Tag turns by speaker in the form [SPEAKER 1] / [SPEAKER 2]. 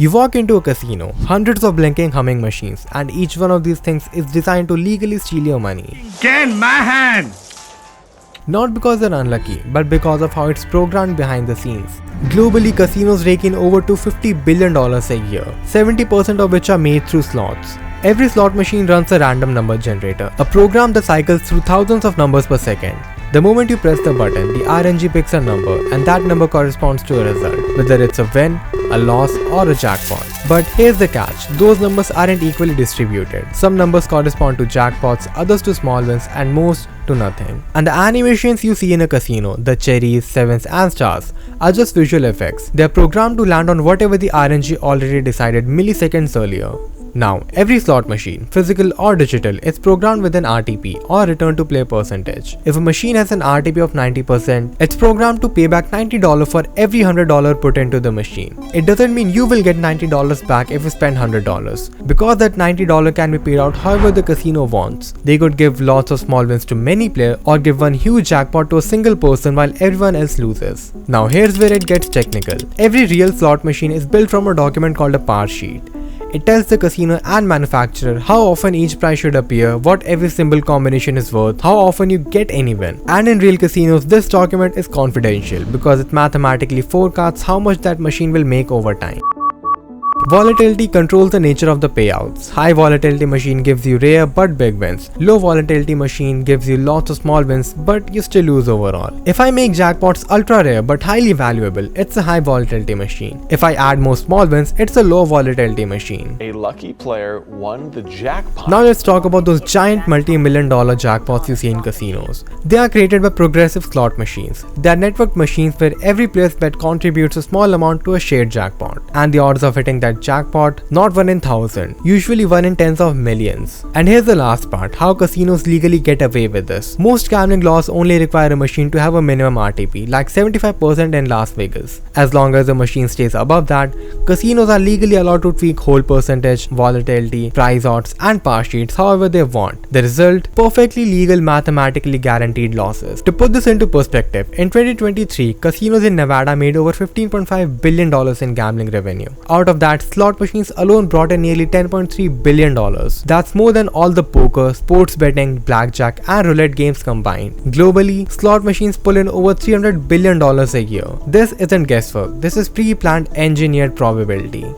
[SPEAKER 1] You walk into a casino, hundreds of blinking humming machines, and each one of these things is designed to legally steal your money.
[SPEAKER 2] Get my hand!
[SPEAKER 1] Not because they're unlucky, but because of how it's programmed behind the scenes. Globally, casinos rake in over $250 billion a year, 70% of which are made through slots. Every slot machine runs a random number generator, a program that cycles through thousands of numbers per second. The moment you press the button, the RNG picks a number, and that number corresponds to a result, whether it's a win, a loss, or a jackpot. But here's the catch, those numbers aren't equally distributed. Some numbers correspond to jackpots, others to small wins, and most to nothing. And the animations you see in a casino, the cherries, sevens, and stars, are just visual effects. They are programmed to land on whatever the RNG already decided milliseconds earlier. Now, every slot machine, physical or digital, is programmed with an RTP or return to play percentage. If a machine has an RTP of 90%, it's programmed to pay back $90 for every $100 put into the machine. It doesn't mean you will get $90 back if you spend $100, because that $90 can be paid out however the casino wants. They could give lots of small wins to many players or give one huge jackpot to a single person while everyone else loses. Now here's where it gets technical. Every real slot machine is built from a document called a par sheet. It tells the casino and manufacturer how often each price should appear, what every symbol combination is worth, how often you get any win. And in real casinos, this document is confidential because it mathematically forecasts how much that machine will make over time. Volatility controls the nature of the payouts. High volatility machine gives you rare but big wins. Low volatility machine gives you lots of small wins but you still lose overall. If I make jackpots ultra rare but highly valuable, it's a high volatility machine. If I add more small wins, it's a low volatility machine.
[SPEAKER 3] A lucky player won the jackpot.
[SPEAKER 1] Now let's talk about those giant multi-million-dollar jackpots you see in casinos. They are created by progressive slot machines. They are networked machines where every player's bet contributes a small amount to a shared jackpot. And the odds of hitting that jackpot, not 1 in 1,000, usually 1 in tens of millions. And here's the last part, how casinos legally get away with this. Most gambling laws only require a machine to have a minimum RTP, like 75% in Las Vegas. As long as the machine stays above that, casinos are legally allowed to tweak hold percentage, volatility, price odds, and par sheets however they want. The result, perfectly legal, mathematically guaranteed losses. To put this into perspective, in 2023, casinos in Nevada made over $15.5 billion in gambling revenue. Out of that, slot machines alone brought in nearly $10.3 billion. That's more than all the poker, sports betting, blackjack, and roulette games combined. Globally, slot machines pull in over $300 billion a year. This isn't guesswork, this is pre-planned engineered probability.